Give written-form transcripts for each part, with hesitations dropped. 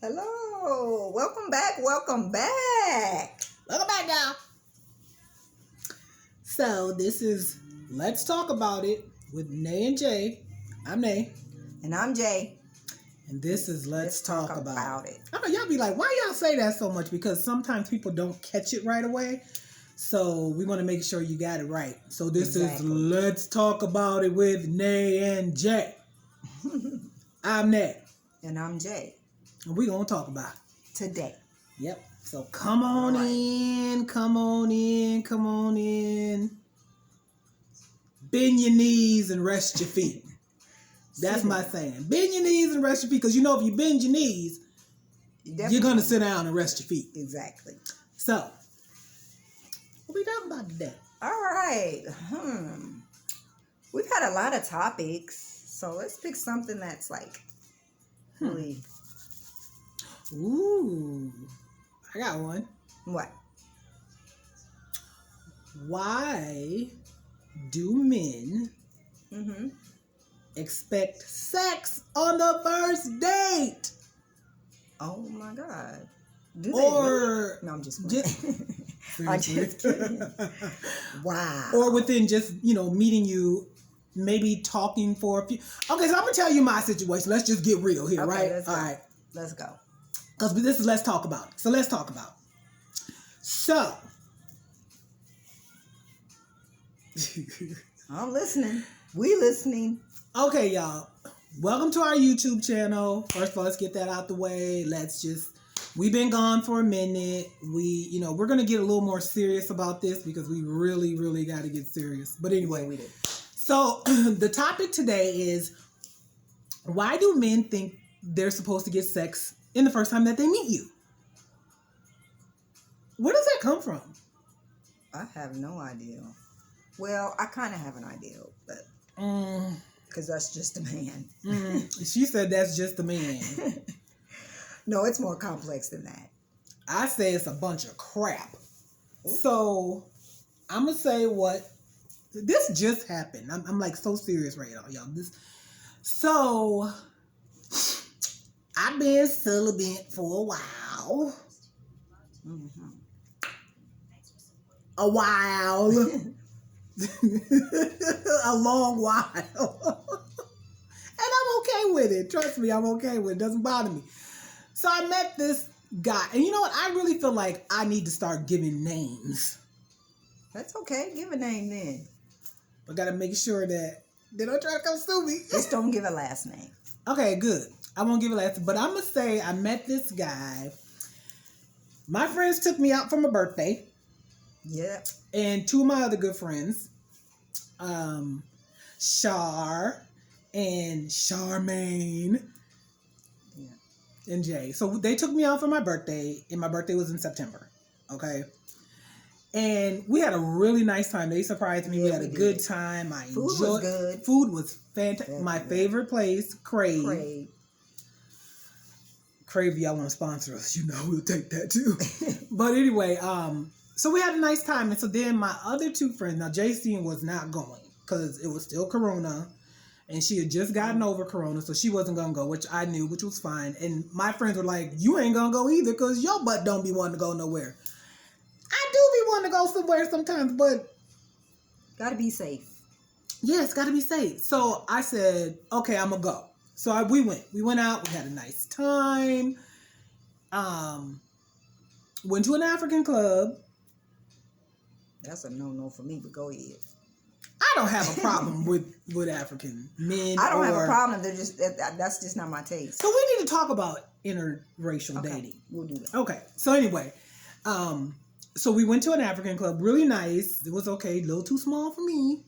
Hello, welcome back, welcome back. Welcome back, y'all. So this is Let's Talk About It with Nay and Jay. I'm Nay. And I'm Jay. And this is Let's Talk About It. it. I know y'all be like, why y'all say that so much? Because sometimes people don't catch it right away. So we want to make sure you got it right. So this is Let's Talk About It with Nay and Jay. I'm Nay. And I'm Jay. And we're going to talk about it today. Yep. So come on in. Bend your knees and rest your feet. That's my saying. Bend your knees and rest your feet. Because you know if you bend your knees, you're going to sit down and rest your feet. Exactly. So, what we talking about today? All right. We've had a lot of topics. So let's pick something that's like really... Ooh. I got one. What? Why do men expect sex on the first date? Oh my God. Or no, I'm just kidding. I'm just kidding. Wow. Or within just, meeting you, maybe talking for a few. Okay, so I'm gonna tell you my situation. Let's just get real here, right? All right. Let's go. Because this is Let's Talk About It. So let's talk about it. So I'm listening. We listening. Okay, y'all. Welcome to our YouTube channel. First of all, let's get that out the way. We've been gone for a minute. We're going to get a little more serious about this because we really, really got to get serious. But anyway, we did. So the topic today is, why do men think they're supposed to get sex in the first time that they meet you? Where does that come from? I have no idea. Well, I kind of have an idea, but because that's just a man. She said that's just a man. No, it's more complex than that. I say it's a bunch of crap. Ooh. So I'm gonna say what this just happened. I'm like so serious right now, y'all. So I've been celibate for a while. A while. A long while. And I'm okay with it. Trust me, I'm okay with it. It doesn't bother me. So I met this guy. And you know what? I really feel like I need to start giving names. That's okay. Give a name then. I got to make sure that they don't try to come sue me. Just don't give a last name. Okay, good. I won't give a last name. But I'm going to say I met this guy. My friends took me out for my birthday. Yeah. And two of my other good friends, Char and Charmaine, and Jay. So they took me out for my birthday, and my birthday was in September. Okay. And we had a really nice time. They surprised me. We had a good time. Food was good. Food was fantastic. My favorite place, Crave. Crave, y'all want to sponsor us? We'll take that too. But anyway, so we had a nice time. And so then my other two friends, now JC was not going because it was still Corona. And she had just gotten over Corona, so she wasn't going to go, which I knew, which was fine. And my friends were like, you ain't going to go either because your butt don't be wanting to go nowhere. I do be wanting to go somewhere sometimes, but... Got to be safe. Yes, got to be safe. So I said, okay, I'm going to go. So we went. We went out. We had a nice time. Went to an African club. That's a no-no for me, but go ahead. I don't have a problem with African men. I don't have a problem. That's just not my taste. So we need to talk about interracial dating. We'll do that. Okay. So anyway, so we went to an African club. Really nice. It was okay. A little too small for me,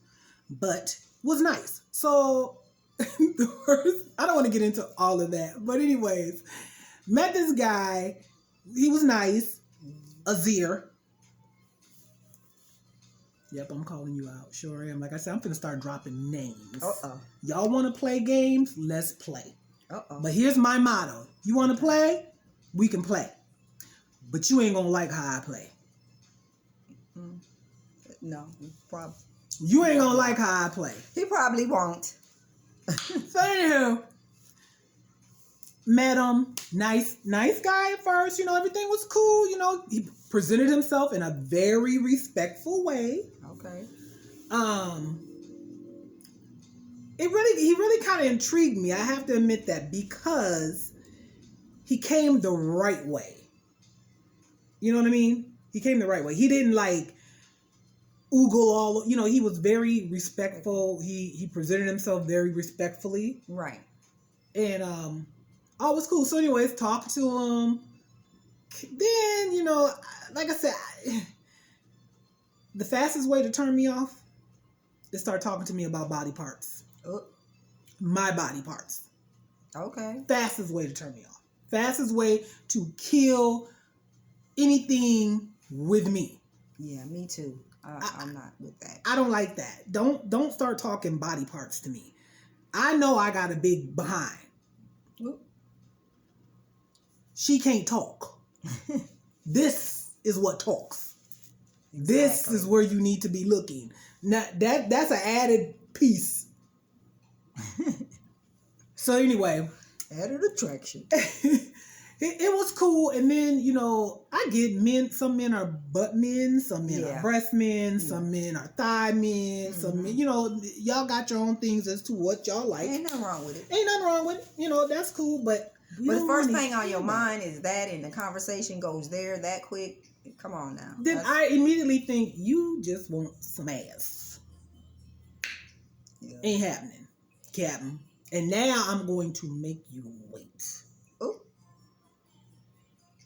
but was nice. So I don't want to get into all of that, but anyways, met this guy. He was nice. Azir. Yep, I'm calling you out. Sure am. Like I said, I'm finna start dropping names. Y'all want to play games? Let's play. But here's my motto. You want to play? We can play. But you ain't gonna like how I play. No, probably. You ain't gonna like how I play. He probably won't. So anywho, met him. Nice guy at first. Everything was cool. He presented himself in a very respectful way. Okay. He really kind of intrigued me. I have to admit that, because he came the right way. You know what I mean? He came the right way. He didn't oogle all. He was very respectful. He presented himself very respectfully. Right. And all was cool. So anyways, talking to him. Then, like I said, the fastest way to turn me off is start talking to me about body parts. Oh. My body parts. Okay. Fastest way to turn me off. Fastest way to kill anything with me. Yeah, me too. I'm not with that. I don't like that. Don't start talking body parts to me. I know I got a big behind. Oop. She can't talk. This is what talks. Exactly. This is where you need to be looking. Now that's an added piece. So anyway, added attraction. It was cool. And then, I get men. Some men are butt men. Some men are breast men. Some men are thigh men. Mm-hmm. Some men, y'all got your own things as to what y'all like. Ain't nothing wrong with it. Ain't nothing wrong with it. That's cool. But the first thing on your mind is that, and the conversation goes there that quick. Come on now. Then I immediately think you just want some ass. Yeah. Ain't happening, Captain. And now I'm going to make you wait.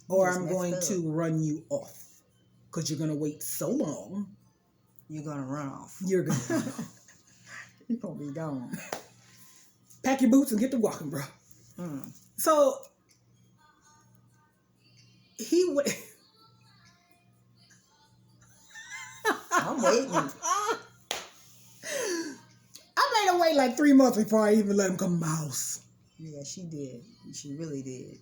Or I'm going to run you off. Because you're going to wait so long. You're going to run off. You're going to run off. You're going to be gone. Pack your boots and get to walking, bro. Mm. So, he went. I'm waiting. I made her wait like 3 months before I even let him come to my house. Yeah, she did. She really did.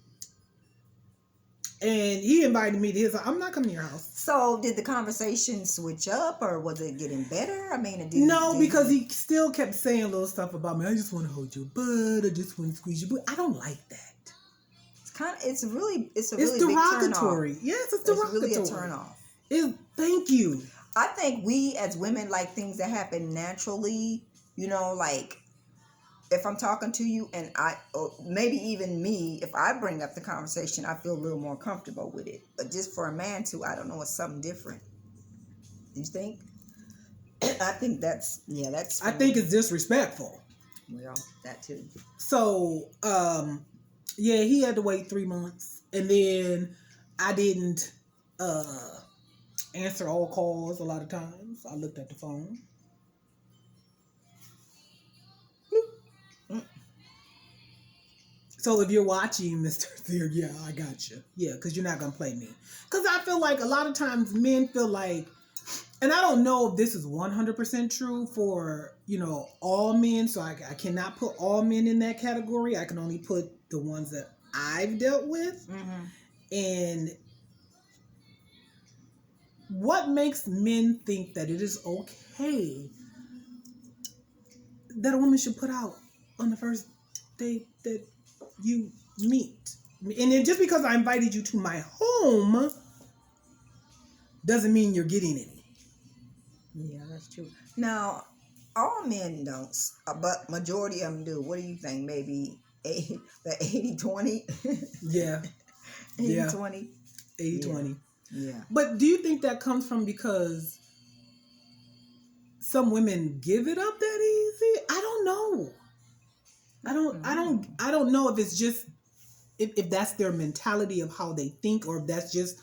And he invited me to his. I'm not coming to your house. So did the conversation switch up, or was it getting better? I mean, because he still kept saying little stuff about me. I just want to hold your butt. I just want to squeeze your butt. I don't like that. It's really derogatory. Big turn-off. Yes, it's derogatory. It's really a turn off. Thank you. I think we as women like things that happen naturally. If I'm talking to you and or maybe even me, if I bring up the conversation, I feel a little more comfortable with it. But just for a man to, I don't know, it's something different. Do you think? I think that's. I think it's disrespectful. Well, that too. So, he had to wait 3 months. And then I didn't answer all calls a lot of times. I looked at the phone. So if you're watching, Mr. Theer, yeah, I got you. Yeah, because you're not going to play me. Because I feel like a lot of times men feel like, and I don't know if this is 100% true for, all men. So I cannot put all men in that category. I can only put the ones that I've dealt with. Mm-hmm. And what makes men think that it is okay that a woman should put out on the first date that you meet? And then just because I invited you to my home doesn't mean you're getting any. Yeah, that's true. Now, all men don't, but majority of them do. What do you think? Maybe the 80-20? Yeah. 80-20? 80-20. Yeah. But do you think that comes from because some women give it up that easy? I don't know. I don't know if it's just if that's their mentality of how they think, or if that's just.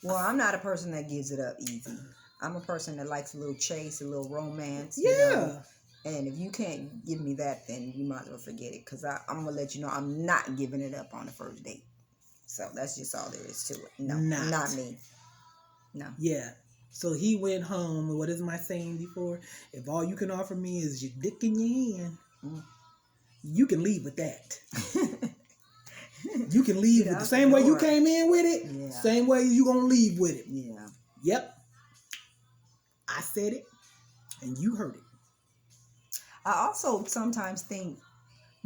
Well, I'm not a person that gives it up easy. I'm a person that likes a little chase, a little romance. Yeah. And if you can't give me that, then you might as well forget it. Because I'm going to let you know I'm not giving it up on the first date. So that's just all there is to it. No, not me. No. Yeah. So he went home. What is my saying before? If all you can offer me is your dick in your hand, you can leave with that. You can leave with the same way you came in with it. Yeah. Same way you gonna leave with it. Yeah. Yep. I said it, and you heard it. I also sometimes think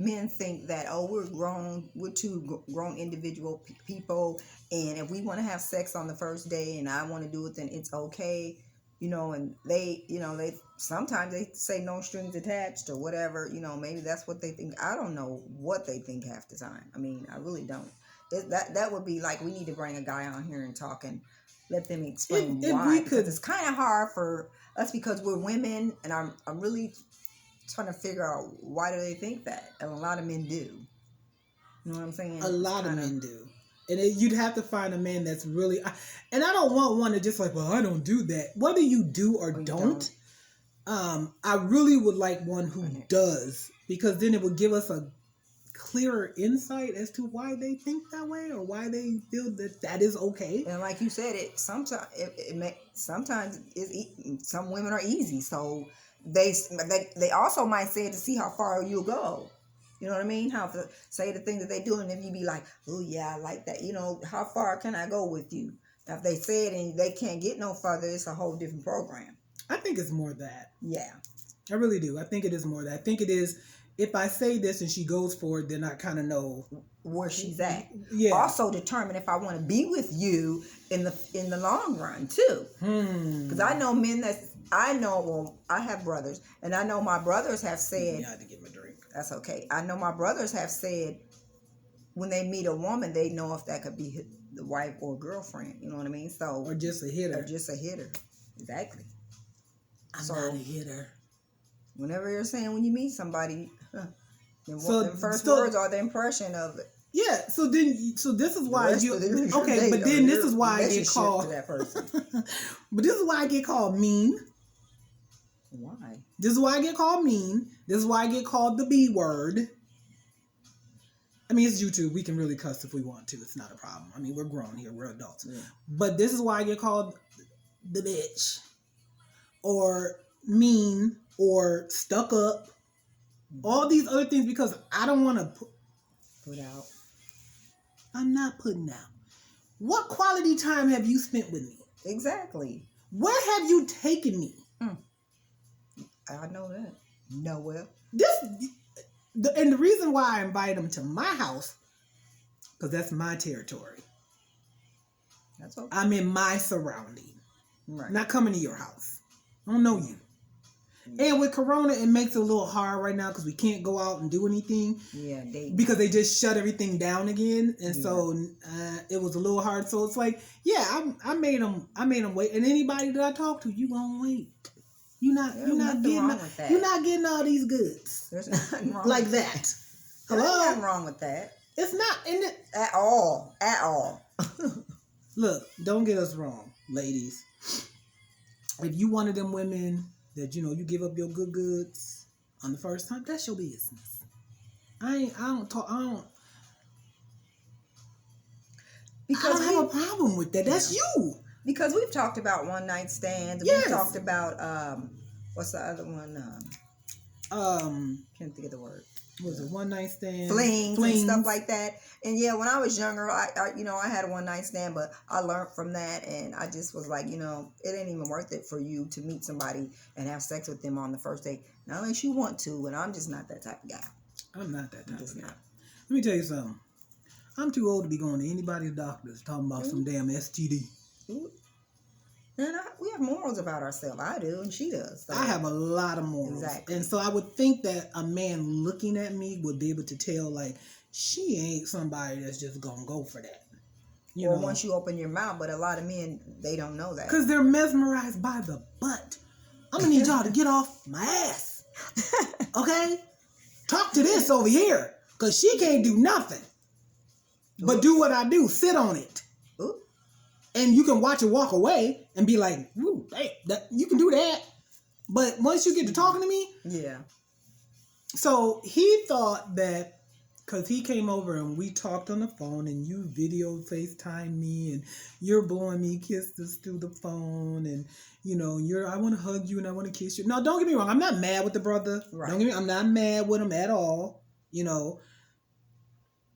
men think that, oh, we're two grown individual people, and if we want to have sex on the first day and I want to do it, then it's okay, and they sometimes they say no strings attached or whatever, maybe that's what they think. I don't know what they think half the time. I mean, I really don't. That would be like, we need to bring a guy on here and talk and let them explain why, because it's kind of hard for us because we're women, and I'm really trying to figure out why do they think that, and a lot of men do. You know what I'm saying? A lot of men do, and you'd have to find a man that's really. And I don't want one that just like, well, I don't do that. Whether you do or don't, I really would like one who does, because then it would give us a clearer insight as to why they think that way or why they feel that is okay. And like you said, sometimes some women are easy, so they also might say it to see how far you'll go. You know what I mean? How to say the thing that they do, and if you be like, oh yeah, I like that. How far can I go with you? Now, if they say it and they can't get no further, it's a whole different program. I think it's more that. Yeah, I really do. I think it is more that. I think it is. If I say this and she goes for it, then I kind of know where she's at. Yeah. Also determine if I want to be with you in the long run too. Because I know men I have brothers, and I know my brothers have said. Yeah, I had to get my drink. That's okay. I know my brothers have said when they meet a woman, they know if that could be the wife or girlfriend. You know what I mean? So or just a hitter. Exactly. I'm not a hitter. Whenever you're saying when you meet somebody, the first words are the impression of it. Yeah. So this is why this is why I get called that person. But this is why I get called mean. Why? This is why I get called mean. This is why I get called the B word. I mean, it's YouTube. We can really cuss if we want to. It's not a problem. I mean, we're grown here. We're adults. Yeah. But this is why I get called the bitch, or mean, or stuck up. All these other things, because I don't want to put out. I'm not putting out. What quality time have you spent with me? Exactly. Where have you taken me? I know that. Nowhere. And the reason why I invite them to my house, because that's my territory. That's okay. I'm in my surrounding. Right. I'm not coming to your house. I don't know you. And with Corona, it makes it a little hard right now because we can't go out and do anything. Yeah, because they just shut everything down again, and so it was a little hard. So it's like, I made them wait. And anybody that I talk to, you gonna wait. You're not getting all these goods. There's nothing wrong like with that. Hello, there's nothing wrong with that. It's not in it at all. At all. Look, don't get us wrong, ladies. If you one of them women that you give up your goods on the first time, that's your business. I don't have a problem with that. That's you. Because we've talked about one night stands. Yes. We've talked about what's the other one? Can't think of the word. What was it? One night stand, flings and stuff like that. And yeah, when I was younger, I had a one night stand, but I learned from that, and I just was like, it ain't even worth it for you to meet somebody and have sex with them on the first date, not unless you want to. And I'm just not that type of guy. I'm not that type of guy. Let me tell you something. I'm too old to be going to anybody's doctors talking about some damn STD. And we have morals about ourselves. I do, and she does. So. I have a lot of morals. Exactly. And so I would think that a man looking at me would be able to tell, like, she ain't somebody that's just going to go for that. Once you open your mouth, but a lot of men, they don't know that. Because they're mesmerized by the butt. I'm going to need y'all to get off my ass. Okay? Talk to this over here. Because she can't do nothing. But do what I do. Sit on it. Ooh. And you can watch it walk away and be like, "Ooh, hey, you can do that." But once you get to talking to me, yeah. So he thought that because he came over and we talked on the phone and you video FaceTime me and you're blowing me kisses through the phone and I want to hug you and I want to kiss you. No, don't get me wrong. I'm not mad with the brother. Right. Don't get me. I'm not mad with him at all.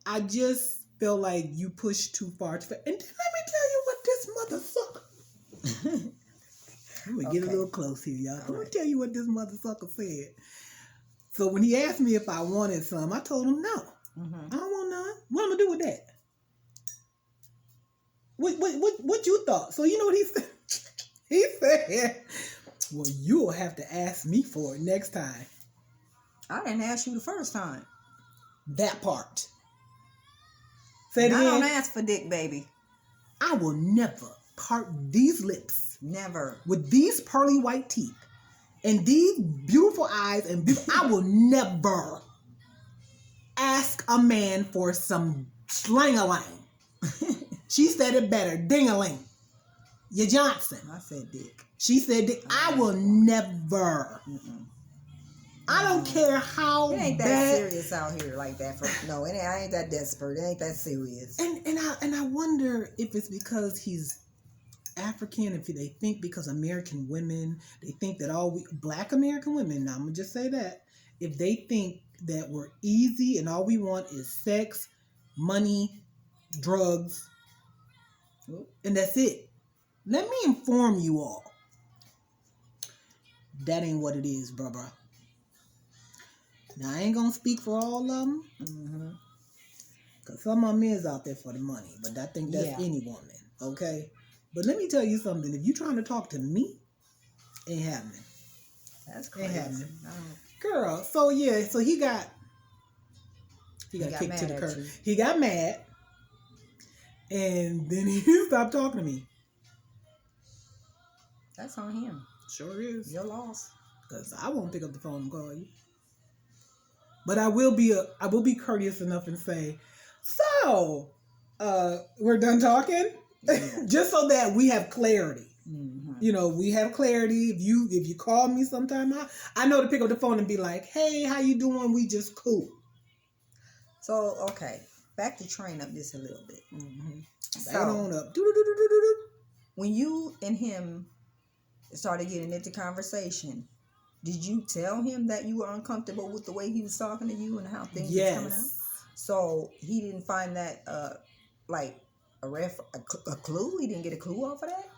I just feel like you pushed too far. And then let me tell you what this mother sucker. I'm gonna get a little close here, y'all. I'm gonna tell you what this mother sucker said. So when he asked me if I wanted some, I told him no. Mm-hmm. I don't want none. What am I gonna do with that? What you thought? So you know what he said? He said, "Well, you'll have to ask me for it next time." I didn't ask you the first time. That part. Say it And I don't again. ask for dick, baby. I will never part these lips Never. with these pearly white teeth and these beautiful eyes and I will never ask a man for some slang-a-lang. She said it better. Ding-a-ling. You Johnson. I said dick. She said dick. I will never. Mm-mm. I don't care how It ain't that bad. serious out here like that. No, I ain't that desperate. It ain't that serious. And I wonder if it's because he's African, if they think because American women, they think that Black American women, now I'm gonna just say that, if they think that we're easy and all we want is sex, money, drugs, and that's it. Let me inform you all. That ain't what it is, bruh. Now, I ain't gonna speak for all of them. Mm-hmm. Because some of them is out there for the money. But I think that's any woman, okay? But let me tell you something. If you trying to talk to me, ain't happening. That's crazy. Ain't happening. Girl, so yeah, so he got kicked to the curb. He got mad. And then he stopped talking to me. That's on him. Sure is. Your loss. Because I won't pick up the phone and call you. But I will be courteous enough and say, so, we're done talking? Yeah. Just so that we have clarity. Mm-hmm. You know, we have clarity. If you call me sometime, I know to pick up the phone and be like, hey, how you doing? We just cool. So, okay. Back to train up this a little bit. Mm-hmm. So, back on up. When you and him started getting into conversation, did you tell him that you were uncomfortable with the way he was talking to you and how things were coming out? So he didn't find that like a clue? He didn't get a clue off of that?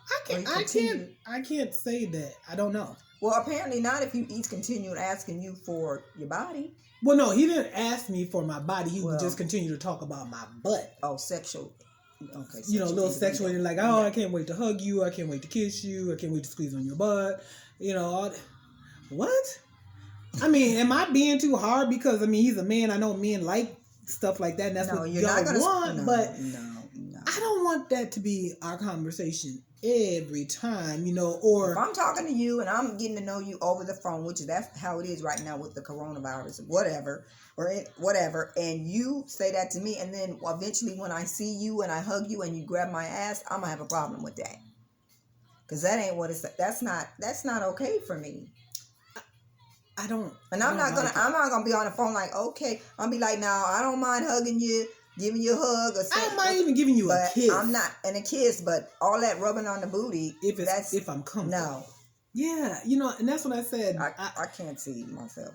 I can't say that. I don't know. Well, apparently not if he's continued asking you for your body. Well, no, he didn't ask me for my body. He would just continue to talk about my butt. Oh, sexual. Okay. You know, a little sexual. And like, oh, I can't wait to hug you. I can't wait to kiss you. I can't wait to squeeze on your butt. You know, all that. What? I mean, am I being too hard? Because, I mean, he's a man. I know men like stuff like that. And that's what y'all want. But I don't want that to be our conversation every time, you know, or... If I'm talking to you and I'm getting to know you over the phone, which that's how it is right now with the coronavirus, whatever, and you say that to me, and then eventually when I see you and I hug you and you grab my ass, I'm gonna have a problem with that. Because that ain't what it's... That's not okay for me. I'm not gonna be on the phone like, okay. I'll be like, now I don't mind hugging you, giving you a hug or something. I don't mind even giving you a kiss. I'm not in a kiss, but all that rubbing on the booty. If I'm comfortable. No. Yeah, you know, and that's what I said. I can't see myself.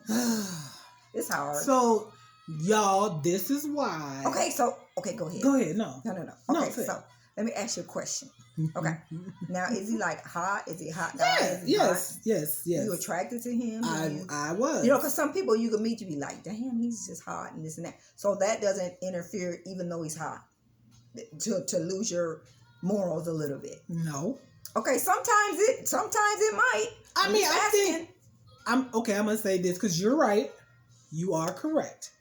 It's hard. So, y'all, this is why. Okay, go ahead. Go ahead. No. Okay, so let me ask you a question. Okay. Now, is he like hot? Is he a hot guy? Yes. You attracted to him? I was. You know, because some people you can meet, you be like, damn, he's just hot and this and that. So that doesn't interfere, even though he's hot, to lose your morals a little bit. No. Okay, sometimes it might. I'm gonna say this because you're right. You are correct.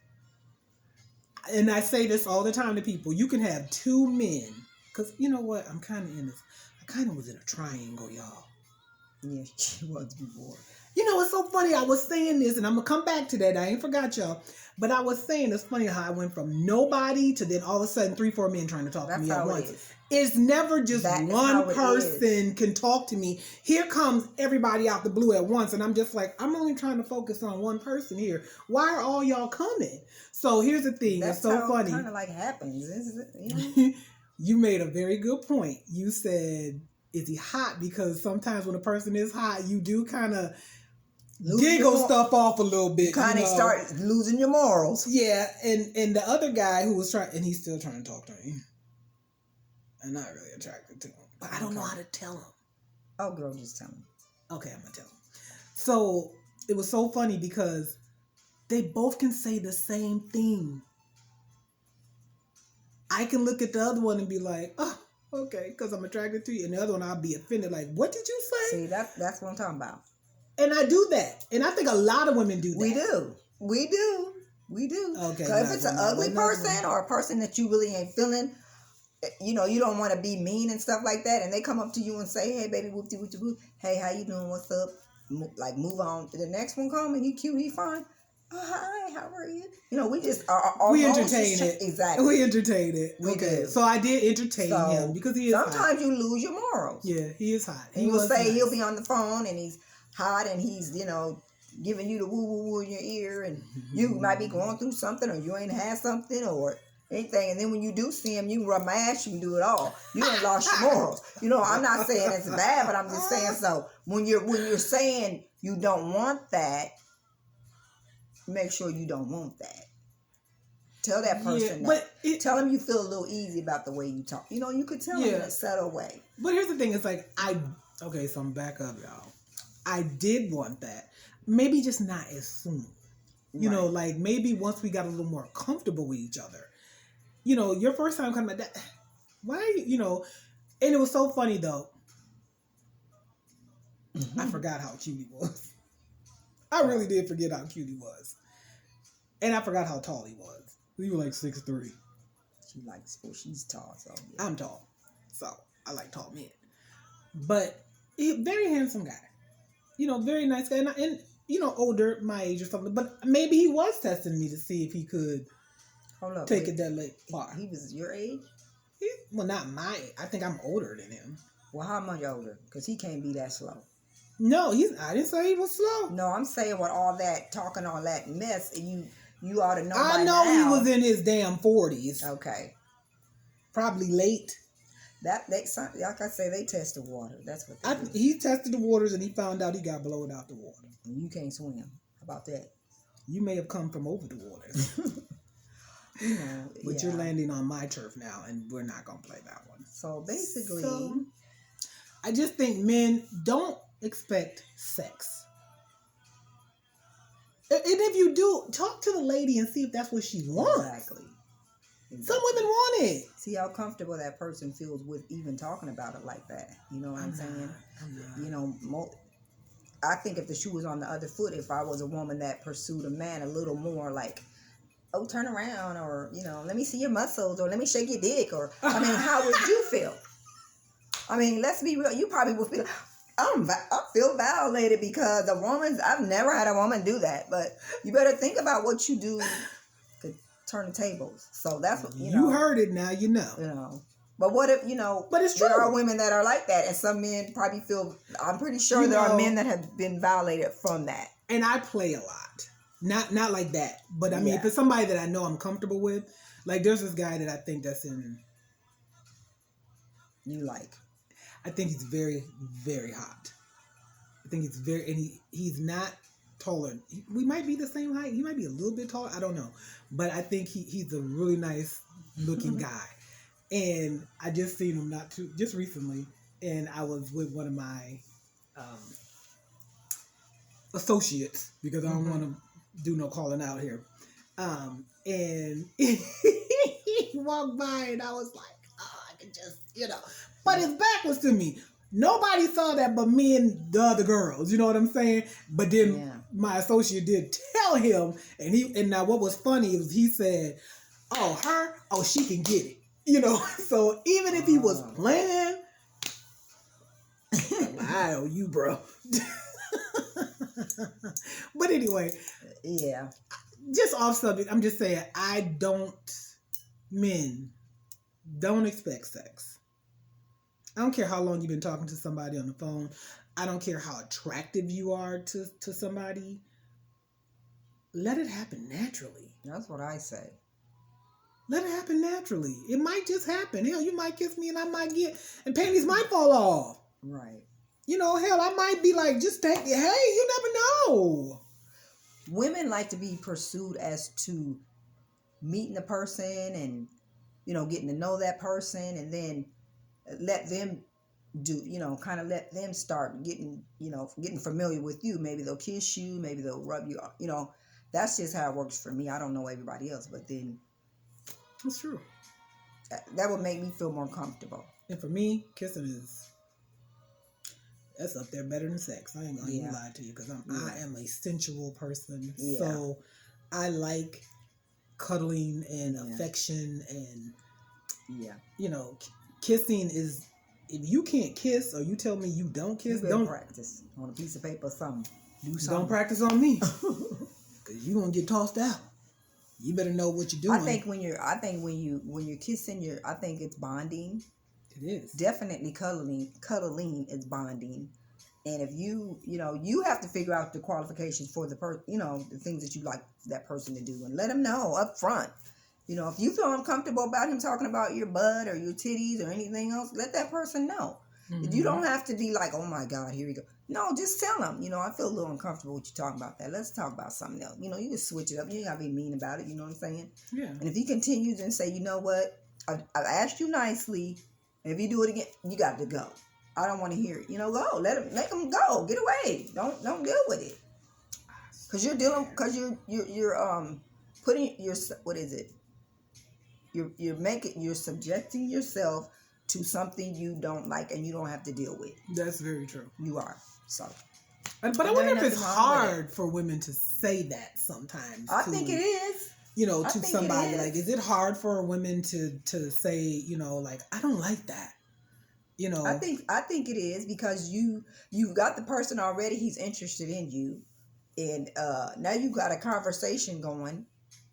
And I say this all the time to people. You can have two men. Because you know what? I kind of was in a triangle, y'all. Yeah, she was before. You know, it's so funny. I was saying this, and I'm going to come back to that. I ain't forgot y'all. But I was saying it's funny how I went from nobody to then all of a sudden 3-4 men trying to talk to me at once. It's never just one person can talk to me. Here comes everybody out the blue at once. And I'm just like, I'm only trying to focus on one person here. Why are all y'all coming? So here's the thing. It's so funny. Kind of like happens. You made a very good point. You said, is he hot? Because sometimes when a person is hot, you do kind of giggle stuff off a little bit. Kind of start losing your morals. Yeah, and the other guy who was trying, and he's still trying to talk to me. I'm not really attracted to him. But I don't know how to tell him. Oh, girl, just tell him. Okay, I'm going to tell him. So, it was so funny because they both can say the same thing. I can look at the other one and be like, oh, okay, because I'm attracted to you. And the other one, I'll be offended. Like, what did you say? See, that's what I'm talking about. And I do that. And I think a lot of women do that. We do. Okay. Because if it's an ugly person or a person that you really ain't feeling, you know, you don't want to be mean and stuff like that, and they come up to you and say, hey, baby, whoop de whoop de whoop. Hey, how you doing? What's up? Like, move on. The next one come and he cute, he fine. Oh, hi, how are you? You know, we just we entertain it. Exactly. We entertain it. We okay. do. So I did entertain him because he is sometimes hot. you lose your morals. Yeah, he is hot. He will say nice. He'll be on the phone and he's hot and he's, you know, giving you the woo woo woo in your ear, and you might be going through something or you ain't had something or anything, and then when you do see him, you run mash, you can do it all. You ain't lost your morals. You know, I'm not saying it's bad, but I'm just saying, so when you're saying you don't want that, make sure you don't want that. Tell that person that. But tell him you feel a little easy about the way you talk. You know, you could tell him in a subtle way. But here's the thing, it's like okay, so I'm back up, y'all. I did want that. Maybe just not as soon. You know, like maybe once we got a little more comfortable with each other. You know, your first time coming back, why, you know, and it was so funny though. Mm-hmm. I forgot how cute he was. I really did forget how cute he was. And I forgot how tall he was. He was like 6'3". She's tall, so yeah. I'm tall. So I like tall men. But very handsome guy. You know, very nice guy. And you know, older, my age or something. But maybe he was testing me to see if he could take it that late far. He was your age? Well, not my age. I think I'm older than him. Well, how much older? Because he can't be that slow. No, I didn't say he was slow. No, I'm saying with all that talking, all that mess, you ought to know. I know he was in his damn 40s. Okay. Probably late. Like I say, they test the water. That's what they do. He tested the waters and he found out he got blown out the water. And you can't swim. How about that? You may have come from over the waters. You know, but you're landing on my turf now, and we're not going to play that one. So basically, I just think men don't expect sex. And if you do, talk to the lady and see if that's what she wants. Exactly. Some women want it. See how comfortable that person feels with even talking about it like that. You know what I'm saying? You know, I think if the shoe was on the other foot, if I was a woman that pursued a man a little more like, oh, turn around, or, you know, let me see your muscles, or let me shake your dick, or, I mean, how would you feel? I mean, let's be real. You probably would feel, I feel violated because I've never had a woman do that, but you better think about what you do to turn the tables. So that's what, you know. You heard it, now you know. You know. But what if, you know, but it's true. There are women that are like that, and some men probably feel, I'm pretty sure there are men that have been violated from that. And I play a lot. Not like that. But I mean, if it's somebody that I know I'm comfortable with, like there's this guy that I think that's in. You like. I think he's very, very hot. I think he's very, and he's not taller. We might be the same height. He might be a little bit taller. I don't know. But I think he's a really nice looking guy. And I just seen him just recently. And I was with one of my associates, because I don't want to do no calling out here. And he walked by and I was like, oh, I could just, you know. But his back was to me. Nobody saw that but me and the other girls. You know what I'm saying? But then my associate did tell him, and now what was funny was he said, oh, her? Oh, she can get it. You know, so even if he was playing, I owe you, bro. But anyway, just off subject, I'm just saying, men don't expect sex. I don't care how long you've been talking to somebody on the phone. I don't care how attractive you are to somebody. Let it happen naturally. That's what I say. Let it happen naturally. It might just happen. Hell, you might kiss me and I might and panties might fall off. Right. You know, hell, I might be like, just take it. Hey, you never know. Women like to be pursued as to meeting the person and, you know, getting to know that person, and then let them kind of let them start getting familiar with you. Maybe they'll kiss you, maybe they'll rub you, you know. That's just how it works for me. I don't know everybody else, but then That's true. that would make me feel more comfortable. And for me, kissing that's up there better than sex. I ain't gonna even lie to you because I am a sensual person. Yeah. So I like cuddling and affection and kissing is. If you can't kiss or you tell me you don't kiss, don't practice on a piece of paper or something. Do something. Don't practice on me because you're gonna get tossed out. You better know what you're doing. I think when you're kissing, I think it's bonding. It is definitely cuddling is bonding. And if you have to figure out the qualifications for the the things that you like that person to do, and let them know up front. If you feel uncomfortable about him talking about your butt or your titties or anything else, let that person know. Mm-hmm. You don't have to be like, oh my God, here we go. No, just tell them, I feel a little uncomfortable with you talking about that. Let's talk about something else. You can switch it up. You ain't got to be mean about it. You know what I'm saying? Yeah. And if he continues and say, you know what, I've asked you nicely, and if you do it again, you got to go. I don't want to hear it. Go. Make him go. Get away. Don't deal with it. Because you're putting your, what is it? You're subjecting yourself to something you don't like and you don't have to deal with. That's very true. You are. So. But I wonder if it's hard for women to say that sometimes. I think it is. To somebody. Like, is it hard for women to say, like, I don't like that? I think it is because you've got the person already, he's interested in you. And now you got a conversation going.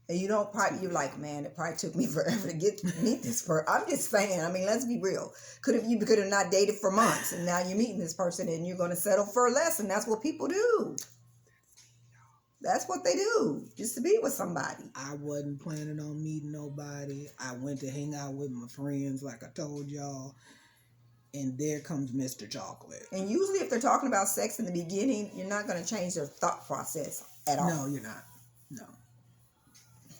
And you're like, man, it probably took me forever to meet this person. I'm just saying, let's be real. You could have not dated for months, and now you're meeting this person, and you're going to settle for less, and that's what people do. That's what they do, just to be with somebody. I wasn't planning on meeting nobody. I went to hang out with my friends, like I told y'all, and there comes Mr. Chocolate. And usually if they're talking about sex in the beginning, you're not going to change their thought process at all. No, you're not. No.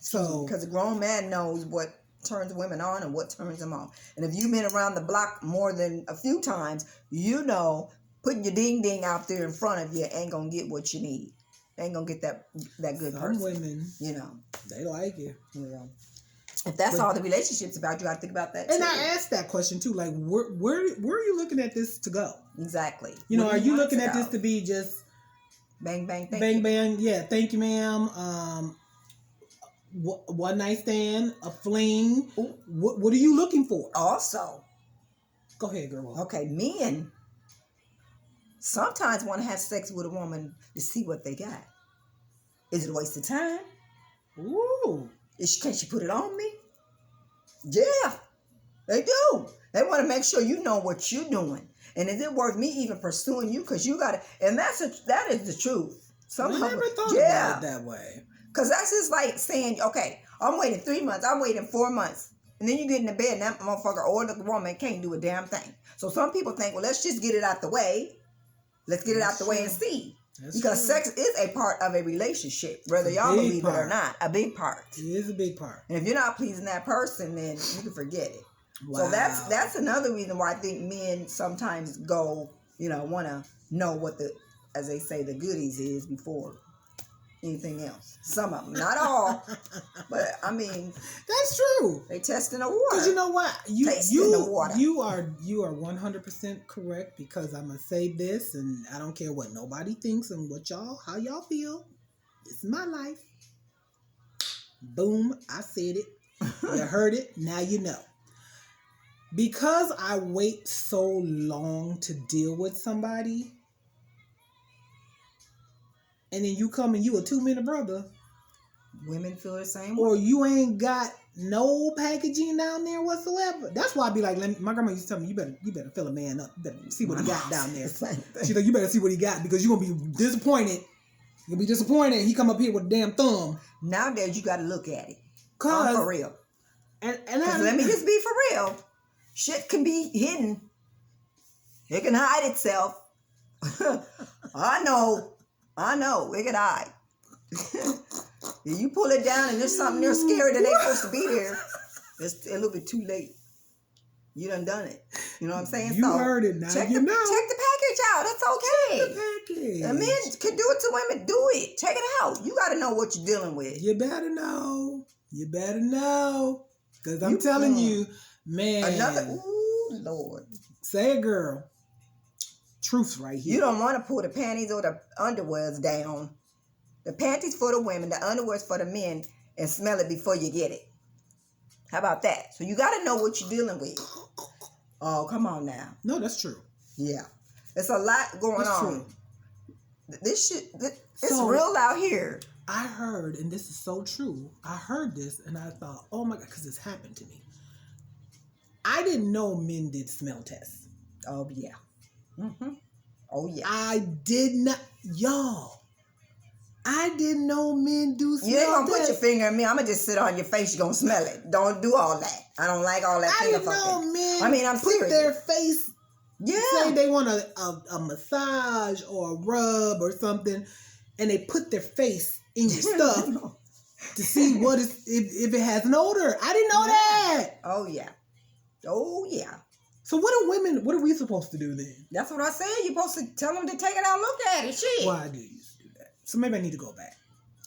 So, because a grown man knows what turns women on and what turns them on. And if you've been around the block more than a few times, putting your ding ding out there in front of you ain't gonna get what you need. Ain't gonna get that good person. Some women, they like it. Yeah. If that's all the relationship's about, you gotta think about that too. And I asked that question too, like where are you looking at this to go? Exactly. Are you looking at this to be just bang bang bang, yeah, thank you ma'am, one night stand, a fling. What are you looking for? Also, go ahead, girl. Okay, men sometimes want to have sex with a woman to see what they got. Is it a waste of time? Ooh. Can she put it on me? Yeah, they do. They want to make sure you know what you're doing. And is it worth me even pursuing you? Because you got to, and that is the truth. I never thought about it that way. Because that's just like saying, okay, I'm waiting 3 months, I'm waiting 4 months. And then you get in the bed and that motherfucker or the woman can't do a damn thing. So some people think, well, let's just get it out the way. Let's get it out the way and see. Because sex is a part of a relationship, whether y'all believe it or not. A big part. It is a big part. And if you're not pleasing that person, then you can forget it. Wow. So that's another reason why I think men sometimes go, want to know what as they say, the goodies is before anything else. Some of them, not all, but that's true. They testing the water. Because you know what, the water. You are 100% correct. Because I'm gonna say this, and I don't care what nobody thinks and how y'all feel. It's my life. Boom! I said it. You heard it. Now you know. Because I wait so long to deal with somebody. And then you come and you a 2-minute brother. Women feel the same way. Or you ain't got no packaging down there whatsoever. That's why I be like, my grandma used to tell me, you better fill a man up. You better see what he got down there. She's like, you better see what he got because you're going to be disappointed. You're going to be disappointed. He come up here with a damn thumb. Nowadays, you got to look at it. For real. And let me just be for real. Shit can be hidden. It can hide itself. I know. It can hide. If you pull it down and there's something there scary that ain't supposed to be there, it's a little bit too late. You done it. You know what I'm saying? You heard it now. Check the package out. It's okay. Package. And men can do it to women. Do it. Check it out. You got to know what you're dealing with. You better know. You better know. Because I'm telling you, man. Ooh, Lord. Say it, girl. Truth's right here. You don't want to pull the panties or the underwears down. The panties for the women, the underwears for the men, and smell it before you get it. How about that? So you got to know what you're dealing with. Oh, come on now. No, that's true. Yeah. It's a lot going That's on. true. This shit, it's real out here. I heard, and this is so true, I heard this and I thought, oh my God, because this happened to me. I didn't know men did smell tests. Oh, yeah. Mm-hmm. Oh, yeah. I did not, y'all. I didn't know men do smell tests. You ain't gonna put your finger in me. I'm gonna just sit on your face. You're gonna smell it. Don't do all that. I don't like all that I finger didn't know fucking. men I mean, I'm put serious. their face, Yeah. say they want a massage or a rub or something, and they put their face in your stuff to see what is if it has an odor. I didn't know that. Oh, yeah. Oh, yeah. So what are we supposed to do then? That's what I said. You're supposed to tell them to take it out, look at it. Shit. Why do you used to do that? So maybe I need to go back.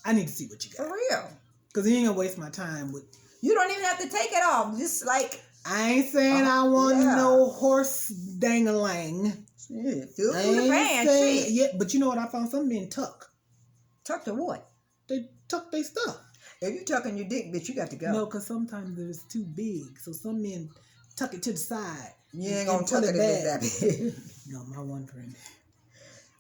I need to see what you For got. real. Because you ain't gonna waste my time with. You don't even have to take it off. Just like. I ain't saying I want yeah. no horse dang-a-lang. Shit. Feel I through the ain't pants. saying, Shit. yeah, but you know what I found? Some men tuck. Tuck to what? They tuck their stuff. If you tucking your dick, bitch, you got to go. No, because sometimes it's too big. So some men tuck it to the side. You ain't and gonna tuck it if it's back. that big. No, I'm wondering.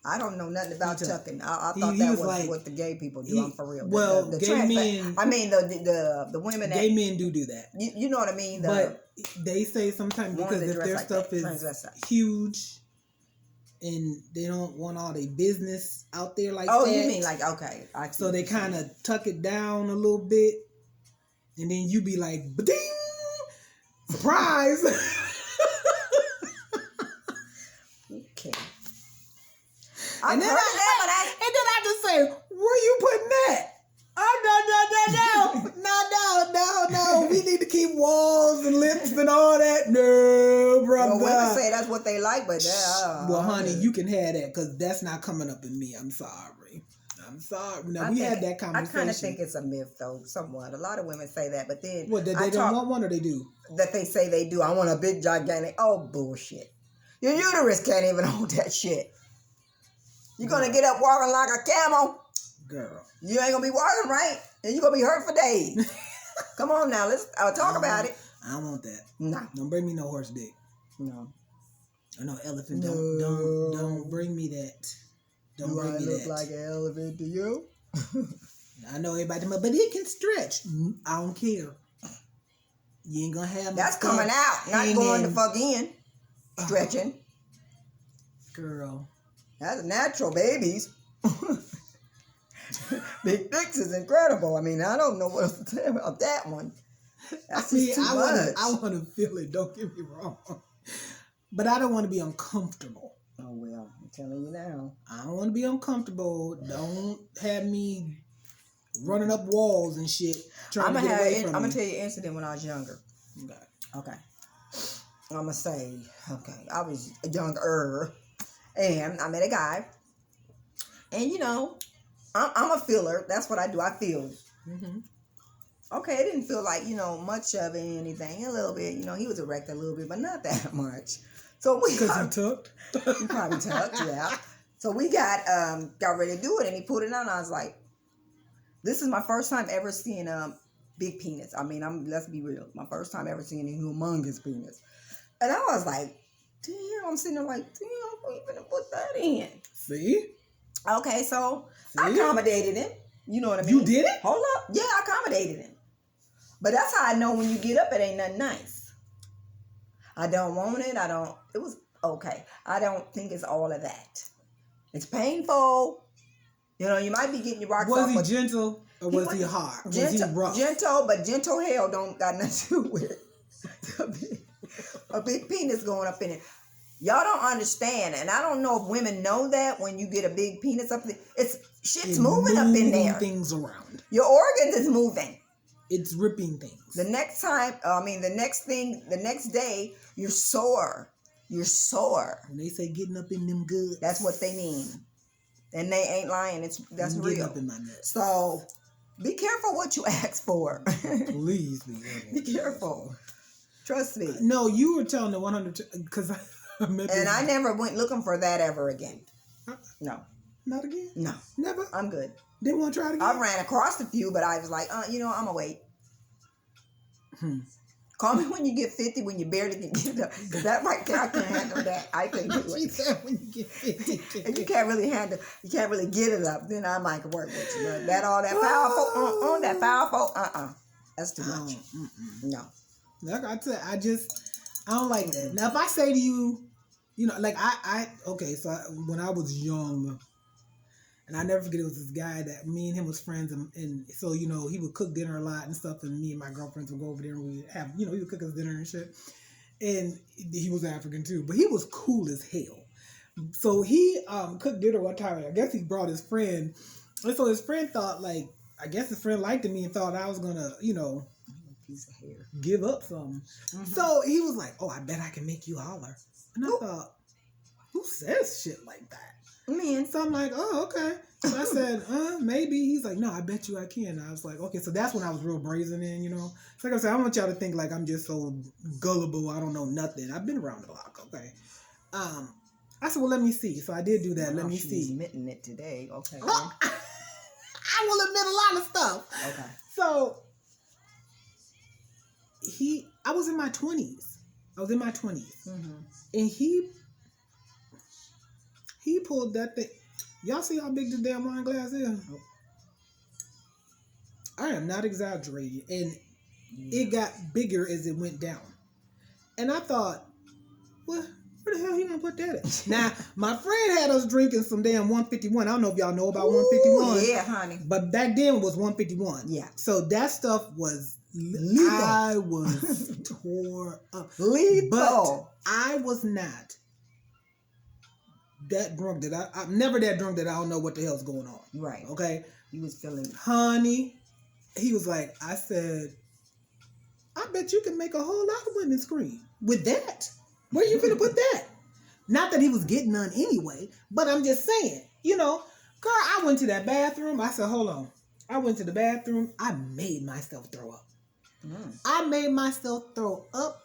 I don't know nothing about Me too. tucking. I thought He that was was like- what the gay people do. he- I'm for real. well, the gay trans- men- I mean the women that Gay men do that. you know what I mean. But they say sometimes ones because that if dress their like stuff that, is transvestite. huge and they don't want all their business out there like Oh, that. you mean like okay? I see So what they you're saying. kind of tuck it down a little bit, and then you be like, "Ba-ding! Surprise!" okay. And then I just say, "Where you putting that?" Oh no! We need to keep walls and lips and all that. No, brother. Well, women say that's what they like, but Well, honey, you can have that because that's not coming up in me. I'm sorry. Now we had that conversation. I kind of think it's a myth, though, somewhat. A lot of women say that, but then What, that they don't want one or they do? that they say they do. I want a big, gigantic. Oh, bullshit. Your uterus can't even hold that shit. You're going to get up walking like a camel. Girl. You ain't going to be walking right, and you're going to be hurt for days. Come on now. Let's talk about it. I don't want that. No. Don't bring me no horse dick. No. Or no elephant. No. Don't bring me that. Don't Do bring I me look that. like an elephant to you? I know everybody, but it can stretch. I don't care. You ain't gonna have my That's stuff coming out, not hanging. going to fuck in. Stretching. Girl. That's natural, babies. Big dicks is incredible. I mean, I don't know what else to say about that one. That's just too much. I want to feel it. Don't get me wrong, but I don't want to be uncomfortable. Oh well, I'm telling you now. I don't want to be uncomfortable. Don't have me running up walls and shit trying to get away from I'm me. gonna tell you an incident when I was younger. Okay. Okay. I'm gonna say, okay, I was younger, and I met a guy, and you know, I'm a feeler. That's what I do. I feel. Mm-hmm. Okay, it didn't feel like, you know, much of anything. A little bit, you know, he was erect a little bit, but not that much. So we Because he tucked. he probably tucked, yeah. So we got ready to do it, and he put it on. I was like, this is my first time ever seeing a big penis. I mean, let's be real. My first time ever seeing a humongous penis. And I was like, damn, I'm sitting there like, damn, who even put that in? See? Okay, so I See? accommodated him. You know what I mean? You did it? Hold up. Yeah, I accommodated him. But that's how I know when you get up, it ain't nothing nice. I don't want it. It was okay. I don't think it's all of that. It's painful. You know, you might be getting your rocks off. Was he gentle or was he hard? Was he rough? Gentle, but gentle hell don't got nothing to do with it. A big penis going up in it. Y'all don't understand, and I don't know if women know that when you get a big penis up there, shit's moving up in there. Things around. Your organs is moving. It's ripping things. The next day, you're sore. You're sore. When they say getting up in them goods, That's what they mean. And they ain't lying. That's I'm real. getting up in my nuts. So be careful what you ask for. Please Be careful. Trust me. No, you were telling the 100 because I met this. And I never went looking for that ever again. No. Not again? No. Never? I'm good. Didn't want to try it again? I ran across a few, but I was like, I'm going to wait. Call me when you get 50, when you barely can get it up. Because that right there, I can't handle that. I couldn't do She it. said when you get 50. And you can't really get it up, then I might work with you. But that powerful, that's too much. No. Like I said, I don't like that. Now, if I say to you, like when I was young, and I never forget, it was this guy that me and him was friends, and so, he would cook dinner a lot and stuff, and me and my girlfriends would go over there and we would have, he would cook us dinner and shit. And he was African too, but he was cool as hell. So he cooked dinner one time. I guess he brought his friend, and so his friend thought, like, I guess his friend liked me and thought I was gonna, Piece of hair. give up something. So he was like, "Oh, I bet I can make you holler." And I thought, who says shit like that? Man. So I'm like, "Oh, okay." So I said, maybe. He's like, "No, I bet you I can." I was like, "Okay." So that's when I was real brazen in, So like I said, I don't want y'all to think like I'm just so gullible. I don't know nothing. I've been around the block. Okay. I said, "Well, let me see." So I did do that. Let me see. Admitting it today. Okay. I will admit a lot of stuff. Okay. So I was in my 20s. And he pulled that thing. Y'all see how big this damn wine glass is? Oh. I am not exaggerating. And it got bigger as it went down. And I thought, well, where the hell he gonna put that at? Now, my friend had us drinking some damn 151. I don't know if y'all know about 151. Yeah, honey. But back then it was 151. Yeah. So that stuff was lethal. I was tore up. Lethal. But I was not that drunk that I'm never that drunk that I don't know what the hell's going on. Right. Okay? He was feeling... Honey, he was like, I said, I bet you can make a whole lot of women scream with that. Where you gonna put that? Not that he was getting none anyway, but I'm just saying, girl, I went to that bathroom. I said, hold on. I went to the bathroom. I made myself throw up. I made myself throw up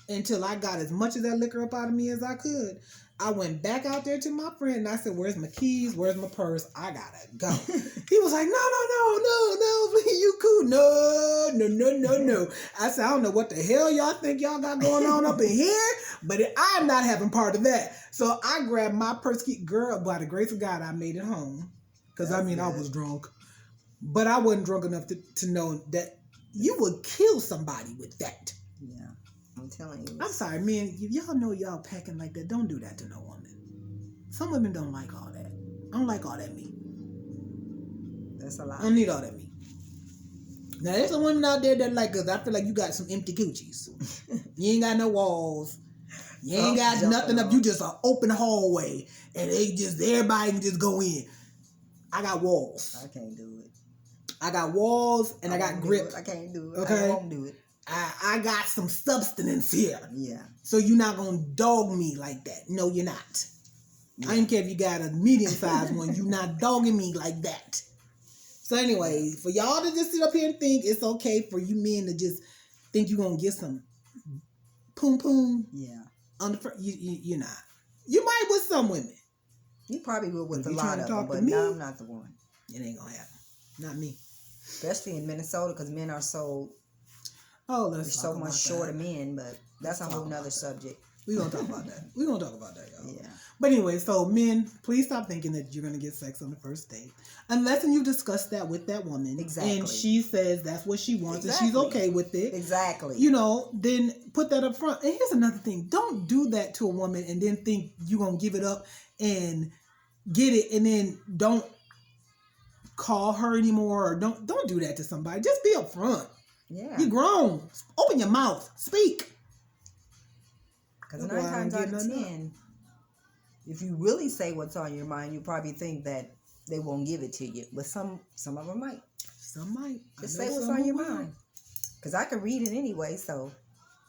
until I got as much of that liquor up out of me as I could. I went back out there to my friend and I said, where's my keys? Where's my purse? I gotta go. He was like, no, please, you cool. No. I said, I don't know what the hell y'all think y'all got going on up in here, but I'm not having part of that. So I grabbed my purse. Girl, by the grace of God, I made it home. Because I was drunk. But I wasn't drunk enough to know that you would kill somebody with that. Yeah. I'm telling you. I'm sorry, men. If y'all know y'all packing like that, don't do that to no woman. Some women don't like all that. I don't like all that meat. That's a lot. I don't need all that meat. Now, there's some women out there that like us. I feel like you got some empty coochies. You ain't got no walls. You ain't got nothing up. You just an open hallway. And everybody can just go in. I got walls. I can't do it. I got walls and I got grip. I can't do it. Okay? I won't do it. I got some substance here. Yeah. So you're not going to dog me like that. No, you're not. Yeah. I don't care if you got a medium-sized one. You're not dogging me like that. So anyway, for y'all to just sit up here and think it's okay for you men to just think you're going to get some poom. Yeah. On the front, you're not. You might with some women. You probably will with a you lot of them, but no, I'm not the one. It ain't going to happen. Not me. Especially in Minnesota, because men are so... Oh, there's so much shorter men, but that's a whole nother subject. We're going to talk about that. We're going to talk about that, y'all. Yeah. But anyway, so men, please stop thinking that you're going to get sex on the first date. Unless you discuss that with that woman. Exactly. And she says that's what she wants and she's okay with it. Exactly. Then put that up front. And here's another thing. Don't do that to a woman and then think you're going to give it up and get it and then don't call her anymore or don't do that to somebody. Just be up front. Yeah. You grown. Open your mouth. Speak. Because 9 times out of 10, if you really say what's on your mind, you probably think that they won't give it to you. But some of them might. Some might. Just say what's on your mind. Because I can read it anyway, so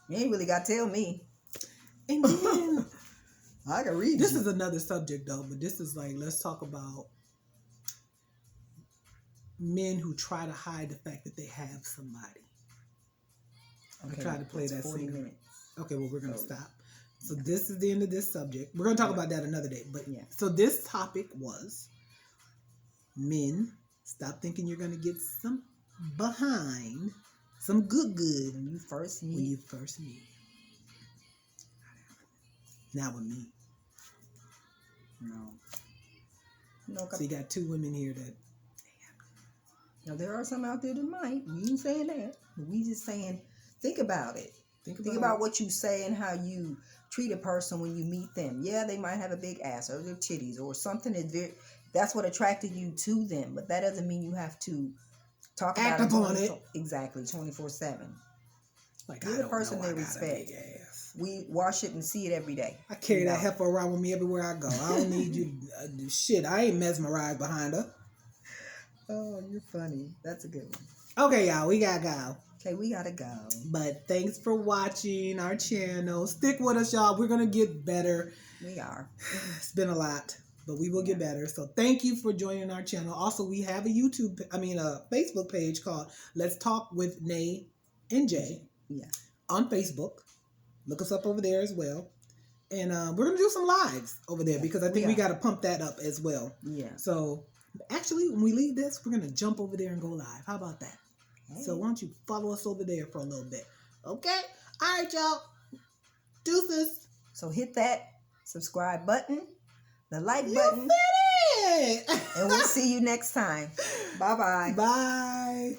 you ain't really got to tell me. And then I can read this you. is another subject though, but this is like, let's talk about men who try to hide the fact that they have somebody. Okay, I tried to play that's that 40 scene. minutes. Okay, well, we're going to stop. So this is the end of this subject. We're going to talk about that another day. But Yeah. So this topic was men, stop thinking you're going to get some behind, some good When you first meet. when you first meet. Not with me. No. No, So you got two women here that. now, there are some out there that might. We ain't saying that. But we just saying, think about it. Think about what you say and how you treat a person when you meet them. Yeah, they might have a big ass or their titties or something that's what attracted you to them. But that doesn't mean you have to talk Act about upon it. Exactly, 24/7. Like, Give I the don't person know, they I got a respect. big ass. We wash it and see it every day. I carry that heifer around with me everywhere I go. I don't need you. Shit, I ain't mesmerized behind her. Oh, you're funny. That's a good one. Okay, y'all, we gotta go. Okay, we gotta go. But thanks for watching our channel. Stick with us, y'all. We're gonna get better. We are. It's been a lot, but we will get better. So thank you for joining our channel. Also, we have a Facebook page called Let's Talk with Nay and Jay. Yeah. On Facebook. Look us up over there as well. And we're gonna do some lives over there because I think we gotta pump that up as well. Yeah. So actually, when we leave this, we're gonna jump over there and go live. How about that? Hey. So why don't you follow us over there for a little bit? Okay? All right, y'all. Deuces. So hit that subscribe button, the like button, You said it. and we'll see you next time. Bye-bye. Bye.